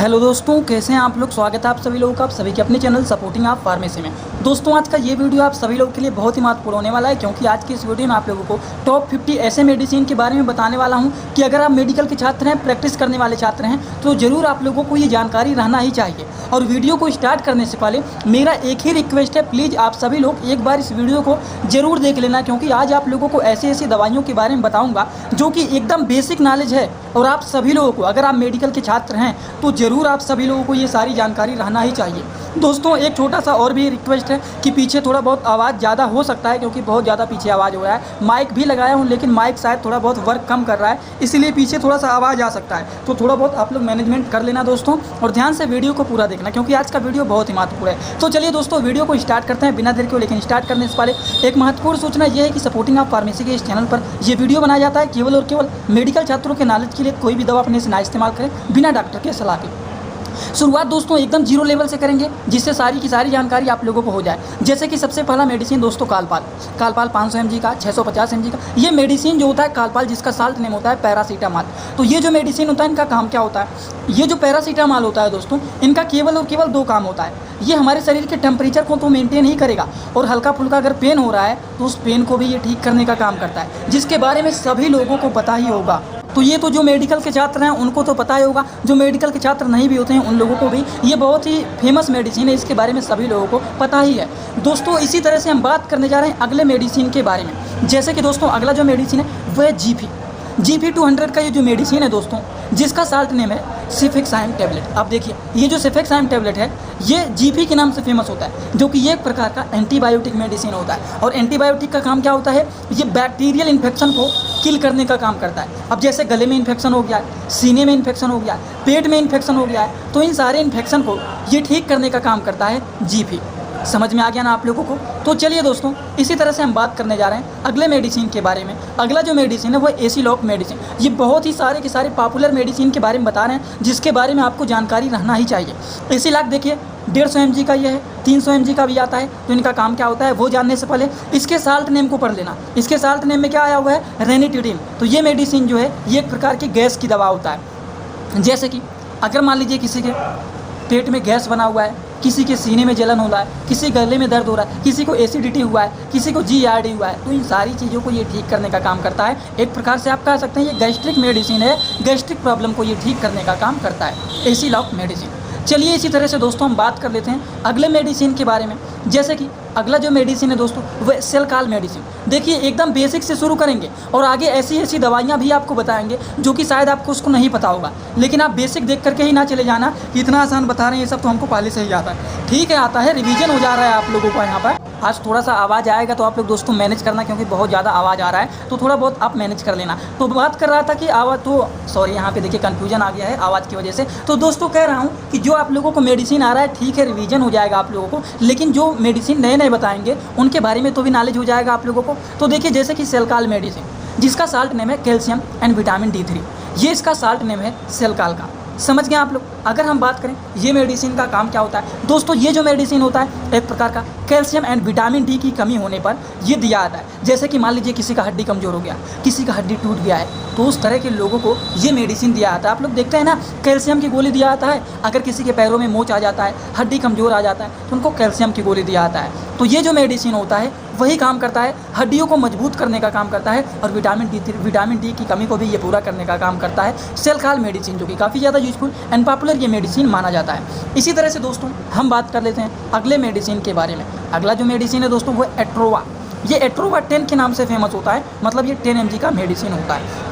Hello दोस्तों, कैसे हैं आप लोग। स्वागत है आप सभी लोगों का, आप सभी के अपने चैनल सपोर्टिंग आप फार्मेसी में। दोस्तों, आज का ये वीडियो आप सभी लोगों के लिए बहुत ही महत्वपूर्ण होने वाला है, क्योंकि आज की इस वीडियो में आप लोगों को टॉप 50 ऐसे मेडिसिन के बारे में बताने वाला हूं कि अगर आप मेडिकल के छात्र हैं, प्रैक्टिस करने वाले छात्र हैं, तो ज़रूर आप लोगों को ये जानकारी रहना ही चाहिए। और वीडियो को स्टार्ट करने से पहले मेरा एक ही रिक्वेस्ट है, प्लीज़ आप सभी लोग एक बार इस वीडियो को ज़रूर देख लेना, क्योंकि आज आप लोगों को ऐसी ऐसी दवाइयों के बारे में बताऊँगा जो कि एकदम बेसिक नॉलेज है। और आप सभी लोगों को, अगर आप मेडिकल के छात्र हैं, तो ज़रूर आप सभी लोगों को ये सारी जानकारी रहना ही चाहिए। दोस्तों, एक छोटा सा और भी रिक्वेस्ट है कि पीछे थोड़ा बहुत आवाज़ ज़्यादा हो सकता है, क्योंकि बहुत ज़्यादा पीछे आवाज़ हो रहा है। माइक भी लगाया हूँ, लेकिन माइक शायद थोड़ा बहुत वर्क कम कर रहा है, इसलिए पीछे थोड़ा सा आवाज़ आ सकता है। तो थोड़ा बहुत आप लोग मैनेजमेंट कर लेना दोस्तों, और ध्यान से वीडियो को पूरा देखना, क्योंकि आज का वीडियो बहुत ही महत्वपूर्ण है। तो चलिए दोस्तों, वीडियो को स्टार्ट करते हैं बिना देर के। लेकिन स्टार्ट करने से पहले एक महत्वपूर्ण सूचना यह है कि सपोर्टिंग ऑफ फार्मेसी के इस चैनल पर यह वीडियो बनाया जाता है केवल और केवल मेडिकल छात्रों के नॉलेज के लिए। कोई भी दवा अपने से ना इस्तेमाल करें बिना डॉक्टर के सलाह के। शुरुआत दोस्तों एकदम जीरो लेवल से करेंगे, जिससे सारी की सारी जानकारी आप लोगों को हो जाए। जैसे कि सबसे पहला मेडिसिन दोस्तों कालपाल 500 mg का, 650 mg का। ये मेडिसिन जो होता है कालपाल, जिसका साल्ट नेम होता है पैरासीटामॉल। तो ये जो मेडिसिन होता है, इनका काम क्या होता है। ये जो पैरासीटामॉल होता है दोस्तों, इनका केवल और केवल दो काम होता है। ये हमारे शरीर के टेम्परेचर को तो मेंटेन ही करेगा, और हल्का फुल्का अगर पेन हो रहा है तो उस पेन को भी ये ठीक करने का काम करता है, जिसके बारे में सभी लोगों को पता ही होगा। तो ये तो जो मेडिकल के छात्र हैं उनको तो पता ही होगा, जो मेडिकल के छात्र नहीं भी होते हैं उन लोगों को भी ये बहुत ही फेमस मेडिसिन है, इसके बारे में सभी लोगों को पता ही है। दोस्तों, इसी तरह से हम बात करने जा रहे हैं अगले मेडिसिन के बारे में। जैसे कि दोस्तों अगला जो मेडिसिन है वह है GP 200 का ये जो मेडिसिन है दोस्तों, जिसका साल्ट नेम है सेफेक्साइम टैबलेट। अब देखिए, ये जो सेफेक्साइम टैबलेट है ये GP के नाम से फेमस होता है, जो कि ये एक प्रकार का एंटीबायोटिक मेडिसिन होता है। और एंटीबायोटिक का काम क्या होता है, ये बैक्टीरियल इन्फेक्शन को किल करने का काम करता है। अब जैसे गले में इन्फेक्शन हो गया है, सीने में इन्फेक्शन हो गया है, पेट में इन्फेक्शन हो गया है, तो इन सारे इन्फेक्शन को ये ठीक करने का काम करता है GP। समझ में आ गया ना आप लोगों को। तो चलिए दोस्तों, इसी तरह से हम बात करने जा रहे हैं अगले मेडिसिन के बारे में। अगला जो मेडिसिन है वो एसीलॉक मेडिसिन। ये बहुत ही सारे के सारे पॉपुलर मेडिसिन के बारे में बता रहे हैं, जिसके बारे में आपको जानकारी रहना ही चाहिए। एसीलॉक देखिए 150 mg का ये है, 300 mg का भी आता है। तो इनका काम क्या होता है वो जानने से पहले इसके साल्ट नेम को पढ़ लेना। इसके साल्ट नेम में क्या आया हुआ है, रेनिटिडिन। तो ये मेडिसिन जो है ये एक प्रकार की गैस की दवा होता है। जैसे कि अगर मान लीजिए किसी के पेट में गैस बना हुआ है, किसी के सीने में जलन हो रहा है, किसी गले में दर्द हो रहा है, किसी को एसिडिटी हुआ है, किसी को GERD हुआ है, तो इन सारी चीज़ों को ये ठीक करने का काम करता है। एक प्रकार से आप कह सकते हैं ये गैस्ट्रिक मेडिसिन है, गैस्ट्रिक प्रॉब्लम को ये ठीक करने का काम करता है एसीलॉक मेडिसिन। चलिए इसी तरह से दोस्तों हम बात कर लेते हैं अगले मेडिसिन के बारे में। जैसे कि अगला जो मेडिसिन है दोस्तों वह सेलकाल मेडिसिन। देखिए एकदम बेसिक से शुरू करेंगे, और आगे ऐसी ऐसी दवाइयाँ भी आपको बताएंगे जो कि शायद आपको उसको नहीं पता होगा, लेकिन आप बेसिक देख करके ही ना चले जाना कि इतना आसान बता रहे हैं, ये सब तो हमको पहले से ही आता है। ठीक है, आता है, रिवीजन हो जा रहा है आप लोगों का यहाँ पर। आज थोड़ा सा आवाज़ आएगा तो आप लोग दोस्तों मैनेज करना, क्योंकि बहुत ज़्यादा आवाज़ आ रहा है, तो थोड़ा बहुत आप मैनेज कर लेना। तो बात कर रहा था कि आवाज़ तो सॉरी, यहाँ पे देखिए कन्फ्यूजन आ गया है आवाज़ की वजह से। तो दोस्तों कह रहा हूँ कि जो आप लोगों को मेडिसिन आ रहा है ठीक है, रिवीजन हो जाएगा आप लोगों को, लेकिन जो मेडिसिन नए नए बताएंगे उनके बारे में तो भी नॉलेज हो जाएगा आप लोगों को। तो देखिए जैसे कि सेलकाल मेडिसिन, जिसका साल्ट नेम है कैल्शियम एंड विटामिन D3, ये इसका साल्ट नेम है सेलकाल का। समझ गए आप लोग। अगर हम बात करें ये मेडिसिन का काम क्या होता है दोस्तों, ये जो मेडिसिन होता है एक प्रकार का कैल्शियम एंड विटामिन D की कमी होने पर ये दिया जाता है। जैसे कि मान लीजिए किसी का हड्डी कमज़ोर हो गया, किसी का हड्डी टूट गया है, तो उस तरह के लोगों को ये मेडिसिन दिया जाता है। आप लोग देखते हैं ना, कैल्शियम की गोली दिया जाता है। अगर किसी के पैरों में मोच आ जाता है, हड्डी कमज़ोर आ जाता है, तो उनको कैल्शियम की गोली दिया जाता है। तो ये जो मेडिसिन होता है वही काम करता है, हड्डियों को मजबूत करने का काम करता है, और विटामिन D की कमी को भी ये पूरा करने का काम करता है सेलकाल मेडिसिन, जो कि काफ़ी ज़्यादा यूजफुल एंड पॉपुलर ये मेडिसिन माना जाता है। इसी तरह से दोस्तों हम बात कर लेते हैं अगले मेडिसिन के बारे में। अगला जो मेडिसिन है दोस्तों वो एट्रोवा। ये एट्रोवा 10 के नाम से फेमस होता है, मतलब ये 10 mg का मेडिसिन होता है।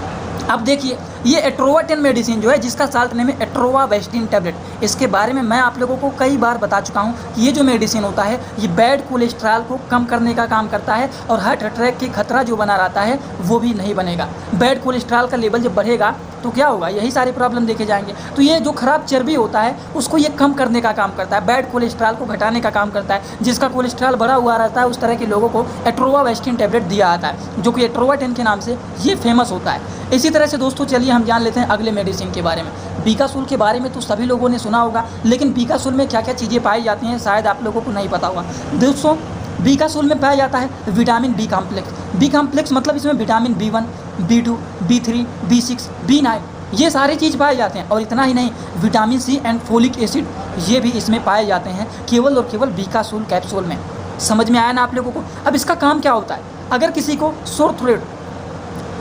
अब देखिए ये एट्रोवा 10 मेडिसिन जो है, जिसका साल्ट नेम है एट्रोवावेस्टिन टैबलेट, इसके बारे में मैं आप लोगों को कई बार बता चुका हूँ कि ये जो मेडिसिन होता है ये बैड कोलेस्ट्रॉल को कम करने का काम करता है, और हार्ट अटैक की खतरा जो बना रहता है वो भी नहीं बनेगा। बैड कोलेस्ट्रॉल का लेवल जब बढ़ेगा तो क्या होगा, यही सारे प्रॉब्लम देखे जाएंगे। तो ये जो खराब चर्बी होता है उसको ये कम करने का काम करता है, बैड कोलेस्ट्रॉल को घटाने का काम करता है। जिसका कोलेस्ट्रॉल बढ़ा हुआ रहता है उस तरह के लोगों को एट्रोवावेस्टिन टैबलेट दिया जाता है, जो कि एट्रोवा 10 के नाम से ये फेमस होता है। इसी तरह से दोस्तों चलिए हम जान लेते हैं अगले मेडिसिन के बारे में। बीकासूल के बारे में तो सभी लोगों ने सुना होगा, लेकिन बीकासूल में क्या क्या चीज़ें पाई जाती हैं शायद आप लोगों को नहीं पता होगा। दोस्तों बीकासूल में पाया जाता है vitamin B complex. B complex मतलब इसमें vitamin B1, B2, B3, B6, B9 ये सारी चीज़ पाए जाते हैं। और इतना ही नहीं, vitamin C and folic acid ये भी इसमें पाए जाते हैं केवल और केवल बीकासूल कैप्सूल में। समझ में आया ना आप लोगों को। अब इसका काम क्या होता है, अगर किसी को सोर थ्रोट,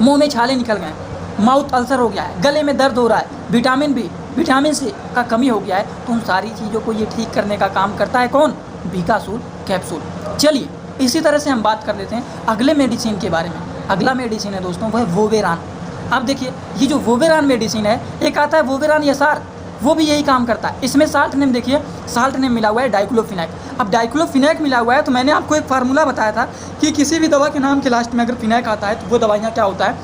मुंह में छाले निकल गए, माउथ अल्सर हो गया है, गले में दर्द हो रहा है, विटामिन बी, विटामिन सी का कमी हो गया है, तो उन सारी चीज़ों को ये ठीक करने का काम करता है कौन, बीकासूल कैप्सूल। चलिए इसी तरह से हम बात कर लेते हैं अगले मेडिसिन के बारे में। अगला मेडिसिन है दोस्तों वह वोवेरान। अब देखिए ये जो वोवेरान मेडिसिन है, एक आता है वोवेरान एसआर, वो भी यही काम करता है। इसमें साल्ट नेम देखिए, साल्ट नेम मिला हुआ है डाइक्लोफिनेक। अब डाइक्लोफिनेक मिला हुआ है तो मैंने आपको एक फार्मूला बताया था कि किसी भी दवा के नाम के लास्ट में अगर फिनेक आता है तो वो दवाइयाँ क्या होता है,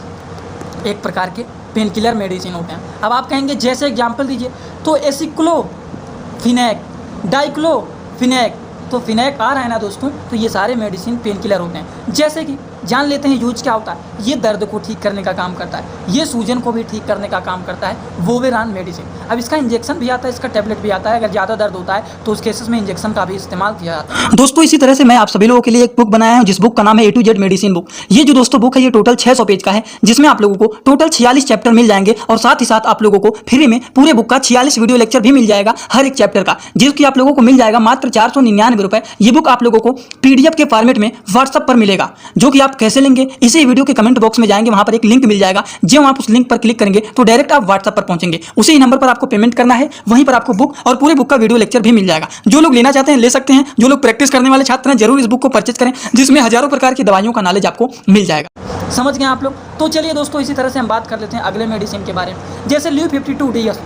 एक प्रकार के पेन किलर मेडिसिन होते हैं। अब आप कहेंगे जैसे एग्जाम्पल दीजिए, तो एसिक्लोफिनेक, डाइक्लोफिनेक, तो फिनेक आ रहा है ना दोस्तों, तो ये सारे मेडिसिन पेन किलर होते हैं। जैसे कि जान लेते हैं यूज क्या होता है, ये दर्द को ठीक करने का काम करता है, ये सूजन को भी ठीक करने का काम करता है वोवेरान मेडिसिन। अब इसका इंजेक्शन भी आता है, इसका टैबलेट भी आता है। अगर ज़्यादा दर्द होता है तो उस केसेस में इंजेक्शन का भी इस्तेमाल किया जाता है। दोस्तों इसी तरह से मैं आप सभी लोगों के लिए एक बुक बनाया हूं जिस बुक का नाम है A to Z medicine book. ये जो दोस्तों बुक है ये टोटल 600 पेज का है, जिसमें आप लोगों को टोटल 46 चैप्टर मिल जाएंगे और साथ ही साथ आप लोगों को फ्री में पूरे बुक का 46 वीडियो लेक्चर भी मिल जाएगा हर एक चैप्टर का, जिसकी आप लोगों को मिल जाएगा मात्र 499 रुपए। ये बुक आप लोगों को PDF के फॉर्मेट में व्हाट्सएप पर मिलेगा, जो कि आप कैसे लेंगे, इसी वीडियो के कमेंट बॉक्स में जाएंगे, वहां पर एक लिंक मिल जाएगा। जब आप उस लिंक पर क्लिक करेंगे तो डायरेक्ट आप व्हाट्सएप पर पहुंचेंगे, उसी नंबर पर आपको पेमेंट करना है, वहीं पर आपको बुक और पूरे बुक का वीडियो लेक्चर भी मिल जाएगा। जो लोग लेना चाहते हैं ले सकते हैं, जो लोग प्रैक्टिस करने वाले छात्र हैं जरूर इस बुक को परचेज करें, जिसमें हजारों प्रकार की दवाइयों का नॉलेज आपको मिल जाएगा। समझ गए आप लोग। तो चलिए दोस्तों इसी तरह से हम बात कर लेते हैं अगले मेडिसिन के बारे में, जैसे ल्यू 52DS।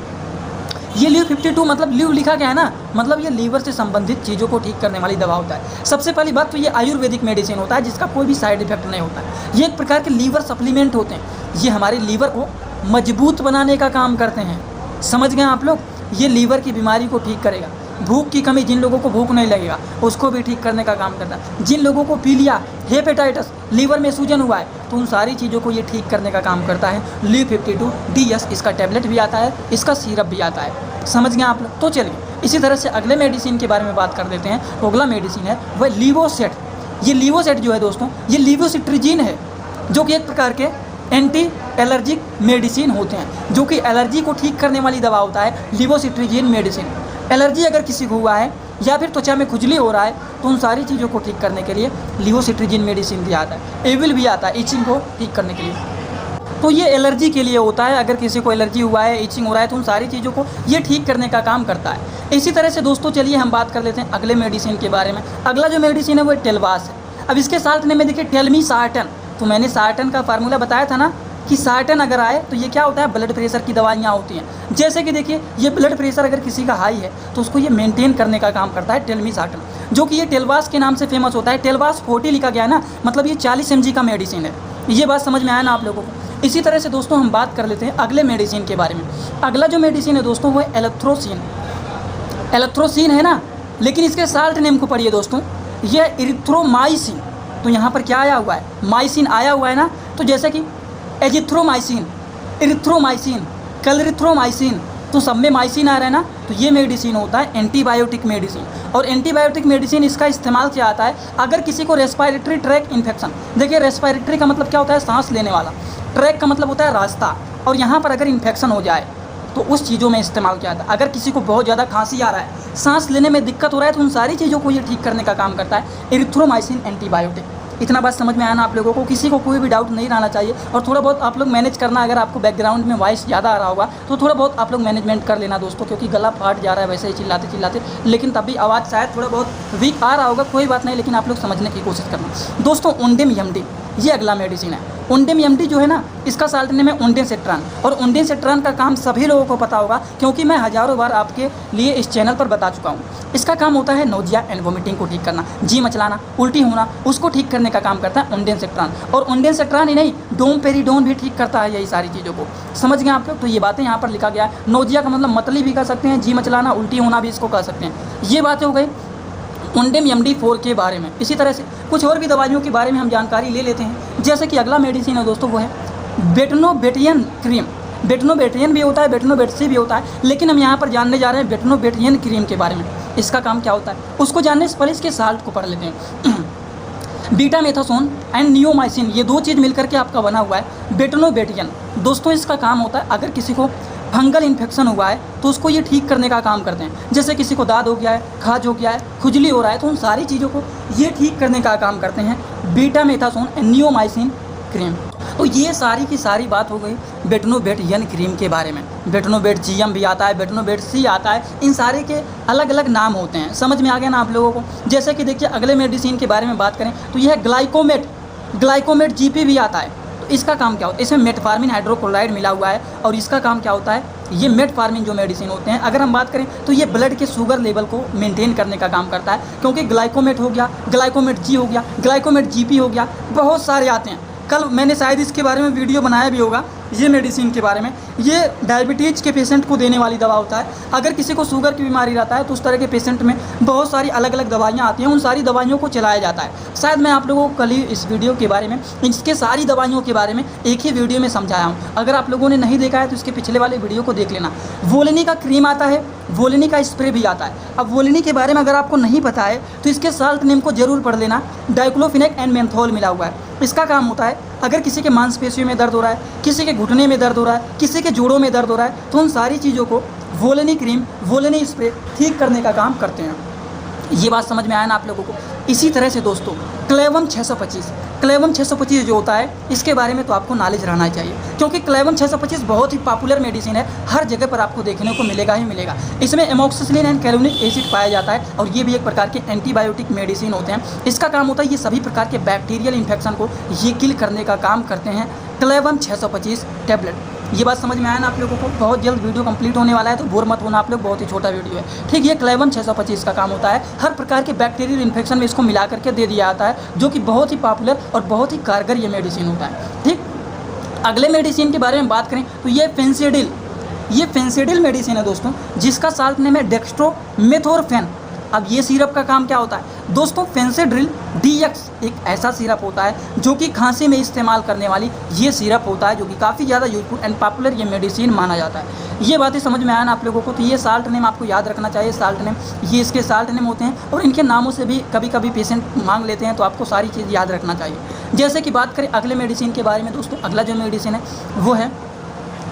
ये ल्यू 52 मतलब ल्यू लिखा गया है ना, मतलब ये लीवर से संबंधित चीज़ों को ठीक करने वाली दवा होता है। सबसे पहली बात तो ये आयुर्वेदिक मेडिसिन होता है जिसका कोई भी साइड इफेक्ट नहीं होता है। ये एक प्रकार के लीवर सप्लीमेंट होते हैं, ये हमारे लीवर को मजबूत बनाने का काम करते हैं। समझ गए आप लोग। ये लीवर की बीमारी को ठीक करेगा, भूख की कमी, जिन लोगों को भूख नहीं लगेगा उसको भी ठीक करने का काम करता है। जिन लोगों को पीलिया, हेपेटाइटिस, लीवर में सूजन हुआ है तो उन सारी चीज़ों को ये ठीक करने का काम करता है ल्यू 52DS। इसका टैबलेट भी आता है, इसका सिरप भी आता है। समझ गए आप लोग। तो चलिए इसी तरह से अगले मेडिसिन के बारे में बात कर देते हैं। अगला मेडिसिन है वह लीवोसेट। ये लीवोसेट जो है दोस्तों, ये लीवोसिट्रिजीन है, जो कि एक प्रकार के एंटी एलर्जिक मेडिसिन होते हैं, जो कि एलर्जी को ठीक करने वाली दवा होता है लीवोसिट्रिजीन मेडिसिन। एलर्जी अगर किसी को हुआ है या फिर त्वचा में खुजली हो रहा है तो उन सारी चीज़ों को ठीक करने के लिए लीवोसिट्रिजीन मेडिसिन भी आता है। एविल भी आता है इचिंग को ठीक करने के लिए। तो ये एलर्जी के लिए होता है, अगर किसी को एलर्जी हुआ है, इचिंग हो रहा है तो उन सारी चीज़ों को ये ठीक करने का काम करता है। इसी तरह से दोस्तों चलिए हम बात कर लेते हैं अगले मेडिसिन के बारे में। अगला जो मेडिसिन है वो टेलवास है। अब इसके साल्ट नेम में देखिए टेलमी सार्टन। तो मैंने सार्टन का फार्मूला बताया था ना कि सार्टन अगर आए तो ये क्या होता है, ब्लड प्रेशर की दवाइयाँ होती हैं। जैसे कि देखिए ये ब्लड प्रेशर अगर किसी का हाई है तो उसको ये मेंटेन करने का काम करता है टेलमी सार्टन, जो कि ये टेलवास के नाम से फेमस होता है। टेलवास 40 लिखा गया है ना, मतलब ये 40 mg का मेडिसिन है। ये बात समझ में आया ना आप लोगों को। इसी तरह से दोस्तों हम बात कर लेते हैं अगले मेडिसिन के बारे में। अगला जो मेडिसिन है दोस्तों वो है एलेक्ट्रोसिन। एलेक्ट्रोसिन है ना, लेकिन इसके साल्ट नेम को पढ़िए दोस्तों, यह इरिथ्रोमाइसिन। तो यहाँ पर क्या आया हुआ है, माइसिन आया हुआ है ना। तो जैसे कि एजिथ्रोमाइसिन, इरिथ्रोमाइसिन, क्लरिथ्रोमाइसिन, तो सब में माइसिन आ रहा है ना। तो ये मेडिसिन होता है एंटीबायोटिक मेडिसिन। और एंटीबायोटिक मेडिसिन इसका इस्तेमाल किया जाता है अगर किसी को रेस्पिरेटरी ट्रैक इन्फेक्शन। देखिए रेस्पिरेटरी का मतलब क्या होता है, सांस लेने वाला, ट्रैक का मतलब होता है रास्ता, और यहाँ पर अगर इन्फेक्शन हो जाए तो उस चीज़ों में इस्तेमाल किया जाता है। अगर किसी को बहुत ज़्यादा खांसी आ रहा है, सांस लेने में दिक्कत हो रहा है, तो उन सारी चीज़ों को ये ठीक करने का काम करता है इरिथ्रोमाइसिन एंटीबायोटिक। इतना बात समझ में आया ना आप लोगों को। किसी को कोई भी डाउट नहीं रहना चाहिए, और थोड़ा बहुत आप लोग मैनेज करना। अगर आपको बैकग्राउंड में वॉइस ज़्यादा आ रहा होगा तो थोड़ा बहुत आप लोग मैनेजमेंट कर लेना दोस्तों, क्योंकि गला फाट जा रहा है वैसे ही चिल्लाते चिल्लाते, लेकिन तब भी आवाज़ शायद थोड़ा बहुत वीक आ रहा होगा, कोई बात नहीं, लेकिन आप लोग समझने की कोशिश करना दोस्तों। ओंडेम एमडी ये अगला मेडिसिन है। ओंडेम एमडी जो है ना, इसका साल्ट नेम है ओंडेनसेट्रान। और ओंडेनसेट्रान का काम सभी लोगों को पता होगा, क्योंकि मैं हज़ारों बार आपके लिए इस चैनल पर बता चुका हूँ। इसका काम होता है नोजिया एंड वोमिटिंग को ठीक करना, जी मचलाना, उल्टी होना, उसको ठीक करने का काम करता है ओंडेनसेट्रान। और ओंडेनसेट्रान ही नहीं, डोमपेरिडोन भी ठीक करता है, यही सारी चीज़ों को। समझ गए आप लोग। तो ये बातें यहाँ पर लिखा गया है। नोजिया का मतलब मतली भी कह सकते हैं, जी मचलाना, उल्टी होना भी इसको कह सकते हैं। ये बातें हो गई ओंडेम MD4 के बारे में। इसी तरह से कुछ और भी दवाइयों के बारे में हम जानकारी ले लेते हैं। जैसे कि अगला मेडिसिन है दोस्तों वो है बेटनोबेटियन क्रीम। बेटनोबेटियन भी होता है, बेटनोबेटसी भी होता है, लेकिन हम यहाँ पर जानने जा रहे हैं बेटनोबेटियन क्रीम के बारे में। इसका काम क्या होता है उसको जानने से पहले इसके साल्ट को पढ़ लेते हैं। बीटामेथासोन एंड नियोमाइसिन, ये दो चीज़ मिलकर के आपका बना हुआ है बेटनोबेटियन। दोस्तों इसका काम होता है, अगर किसी को फंगल इन्फेक्शन हुआ है तो उसको ये ठीक करने का काम करते हैं। जैसे किसी को दाद हो गया है, खाज हो गया है, खुजली हो रहा है, तो उन सारी चीज़ों को ये ठीक करने का काम करते हैं बीटामेथासोन एंड नियोमाइसिन क्रीम। तो ये सारी की सारी बात हो गई बेटनोबेटियन क्रीम के बारे में। बेटनोबेट जीएम भी आता है, बेटनोबेट सी आता है, इन सारे के अलग अलग नाम होते हैं। समझ में आ गया ना आप लोगों को। जैसे कि देखिए अगले मेडिसिन के बारे में बात करें तो यह है ग्लाइकोमेट जीपी भी आता है। तो इसका काम क्या होता है, इसमें मेटफार्मिन हाइड्रोक्लोराइड मिला हुआ है और इसका काम क्या होता है, ये मेटफार्मिन जो मेडिसिन होते हैं, अगर हम बात करें तो ये ब्लड के शुगर लेवल को मेंटेन करने का काम करता है। क्योंकि ग्लाइकोमेट हो गया, ग्लाइकोमेट जी हो गया, ग्लाइकोमेट जीपी हो गया, बहुत सारे आते हैं। कल मैंने शायद इसके बारे में वीडियो बनाया भी होगा, ये मेडिसिन के बारे में। ये डायबिटीज़ के पेशेंट को देने वाली दवा होता है। अगर किसी को शुगर की बीमारी रहता है तो उस तरह के पेशेंट में बहुत सारी अलग अलग दवाइयाँ आती हैं, उन सारी दवाइयों को चलाया जाता है। शायद मैं आप लोगों को कल ही इस वीडियो के बारे में, इसके सारी दवाइयों के बारे में एक ही वीडियो में समझाया हूँ। अगर आप लोगों ने नहीं देखा है तो इसके पिछले वाले वीडियो को देख लेना। वोलिनी का क्रीम आता है, वोलिनी का स्प्रे भी आता है। अब वोलिनी के बारे में अगर आपको नहीं पता है तो इसके साल्ट नेम को जरूर पढ़ लेना। डाइक्लोफिनेक एंड मेंथोल मिला हुआ है। इसका काम होता है, अगर किसी के मांसपेशियों में दर्द हो रहा है, किसी के घुटने में दर्द हो रहा है, किसी के जोड़ों में दर्द हो रहा है, तो उन सारी चीज़ों को वोलिनी क्रीम, वोलिनी स्प्रे ठीक करने का काम करते हैं। ये बात समझ में आया ना आप लोगों को। इसी तरह से दोस्तों क्लेवम 625 जो होता है, इसके बारे में तो आपको नॉलेज रहना चाहिए, क्योंकि क्लेवम 625 बहुत ही पॉपुलर मेडिसिन है। हर जगह पर आपको देखने को मिलेगा ही मिलेगा। इसमें एमोक्सिसिलिन एंड कैलोनिक एसिड पाया जाता है और ये भी एक प्रकार के एंटीबायोटिक मेडिसिन होते हैं। इसका काम होता है, ये सभी प्रकार के बैक्टीरियल इन्फेक्शन को ये किल करने का काम करते हैं क्लेवम 625 टैबलेट। ये बात समझ में आया ना आप लोगों को। बहुत जल्द वीडियो कंप्लीट होने वाला है, तो बोर मत होना आप लोग, बहुत ही छोटा वीडियो है। ठीक, ये क्लेवम 625 का काम होता है। हर प्रकार के बैक्टीरियल इन्फेक्शन में इसको मिला करके दे दिया जाता है, जो कि बहुत ही पॉपुलर और बहुत ही कारगर ये मेडिसिन होता है। ठीक, अगले मेडिसिन के बारे में बात करें तो ये फेंसिडिल मेडिसिन है दोस्तों, जिसका साल्ट नेम है डेक्स्ट्रोमेथोर्फेन। अब ये सिरप का काम क्या होता है दोस्तों, फेंसिड्रिल DX एक ऐसा सिरप होता है जो कि खांसी में इस्तेमाल करने वाली ये सिरप होता है, जो कि काफ़ी ज़्यादा यूजफुल एंड पॉपुलर ये मेडिसिन माना जाता है। ये बातें समझ में आया ना आप लोगों को। तो ये साल्ट नेम आपको याद रखना चाहिए। साल्ट नेम, ये इसके साल्ट नेम होते हैं और इनके नामों से भी कभी कभी पेशेंट मांग लेते हैं, तो आपको सारी चीज़ याद रखना चाहिए। जैसे कि बात करें अगले मेडिसिन के बारे में दोस्तों, अगला जो मेडिसिन है वो है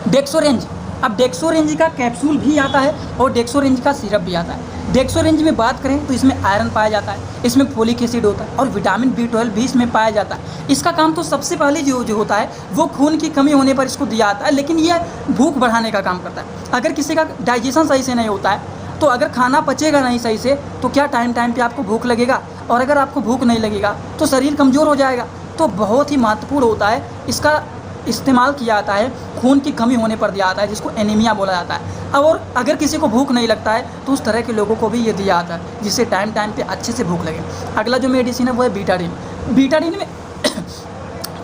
डेक्सोरेंज। अब डेक्सोरेंज का कैप्सूल भी आता है और डेक्सोरेंज का सिरप भी आता है। डेक्सोरेंज में बात करें तो इसमें आयरन पाया जाता है, इसमें फोलिक एसिड होता है और विटामिन B12 भी इसमें पाया जाता है। इसका काम तो सबसे पहले जो होता है वो खून की कमी होने पर इसको दिया जाता है, लेकिन ये भूख बढ़ाने का काम करता है। अगर किसी का डाइजेशन सही से नहीं होता है, तो अगर खाना पचेगा नहीं सही से, तो क्या टाइम पे आपको भूख लगेगा, और अगर आपको भूख नहीं लगेगा तो शरीर कमज़ोर हो जाएगा। तो बहुत ही महत्वपूर्ण होता है, इसका इस्तेमाल किया जाता है खून की कमी होने पर दिया जाता है, जिसको एनीमिया बोला जाता है। और अगर किसी को भूख नहीं लगता है तो उस तरह के लोगों को भी ये दिया जाता है, जिससे टाइम पे अच्छे से भूख लगे। अगला जो मेडिसिन है वो है बीटाडीन में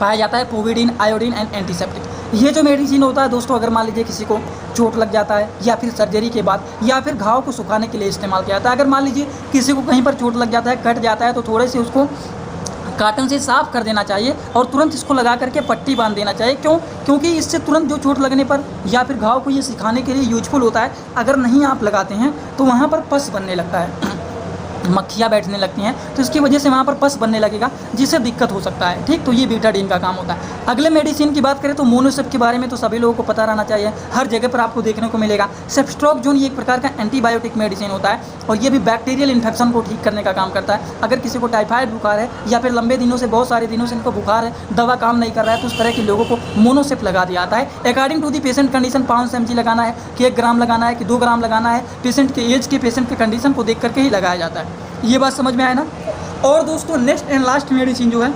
पाया जाता है पोविडीन, आयोडीन एंड एंटीसेप्टिक। ये जो मेडिसिन होता है दोस्तों, अगर मान लीजिए किसी को चोट लग जाता है या फिर सर्जरी के बाद या फिर घाव को सुखाने के लिए इस्तेमाल किया जाता है। अगर मान लीजिए किसी को कहीं पर चोट लग जाता है, कट जाता है, तो थोड़े से उसको काटन से साफ़ कर देना चाहिए और तुरंत इसको लगा करके पट्टी बांध देना चाहिए। क्योंकि इससे तुरंत जो चोट लगने पर या फिर घाव को ये सिखाने के लिए यूजफुल होता है। अगर नहीं आप लगाते हैं तो वहाँ पर पस बनने लगता है, मक्खियाँ बैठने लगती हैं, तो इसकी वजह से वहाँ पर पस बनने लगेगा, जिससे दिक्कत हो सकता है। ठीक, तो ये बीटाडीन का काम होता है। अगले मेडिसिन की बात करें तो मोनोसेप के बारे में तो सभी लोगों को पता रहना चाहिए, हर जगह पर आपको देखने को मिलेगा। सेफ्स्ट्रोक्सोन ये एक प्रकार का एंटीबायोटिक मेडिसिन होता है और ये भी बैक्टीरियल इन्फेक्शन को ठीक करने का काम करता है। अगर किसी को टाइफाइड बुखार है या फिर लंबे दिनों से, बहुत सारे दिनों से इनको बुखार है, दवा काम नहीं कर रहा है, तो उस तरह के लोगों को मोनोसेप लगा दिया जाता है। According to the patient condition 500 mg लगाना है कि 1 ग्राम लगाना है कि 2 ग्राम लगाना है, पेशेंट के एज के, पेशेंट के कंडीशन को देख करके ही लगाया जाता है। ये बात समझ में आया ना। और दोस्तों नेक्स्ट एंड लास्ट मेडिसिन जो है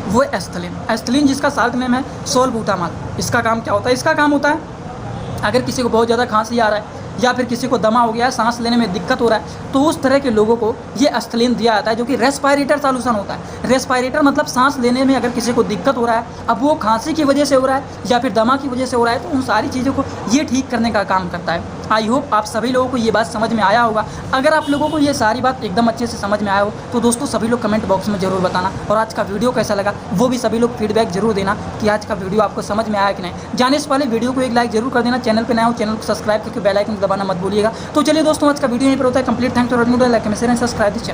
वो है एस्थलीन, जिसका साल्ट नेम है सोलबूटामाल। इसका काम क्या होता है, इसका काम होता है अगर किसी को बहुत ज़्यादा खांसी आ रहा है या फिर किसी को दमा हो गया है, सांस लेने में दिक्कत हो रहा है, तो उस तरह के लोगों को ये एस्थलीन दिया जाता है, जो कि रेस्पायरेटर सॉल्यूशन होता है। रेस्पायरेटर मतलब सांस लेने में अगर किसी को दिक्कत हो रहा है, अब वो खांसी की वजह से हो रहा है या फिर दमा की वजह से हो रहा है, तो उन सारी चीज़ों को ये ठीक करने का काम करता है। आई होप आप सभी लोगों को ये बात समझ में आया होगा। अगर आप लोगों को ये सारी बात एकदम अच्छे से समझ में आया हो तो दोस्तों सभी लोग कमेंट बॉक्स में ज़रूर बताना, और आज का वीडियो कैसा लगा वो भी सभी लोग फीडबैक जरूर देना कि आज का वीडियो आपको समझ में आया कि नहीं। जाने से पहले वीडियो को एक लाइक जरूर कर देना, चैनल पर नया हो चैनल को सब्सक्राइब करके बेल आइकन दबाना मत भूलिएगा। तो चलिए दोस्तों आज का वीडियो यहीं पर होता है complete. Thanks for watching, like, share and subscribe this channel.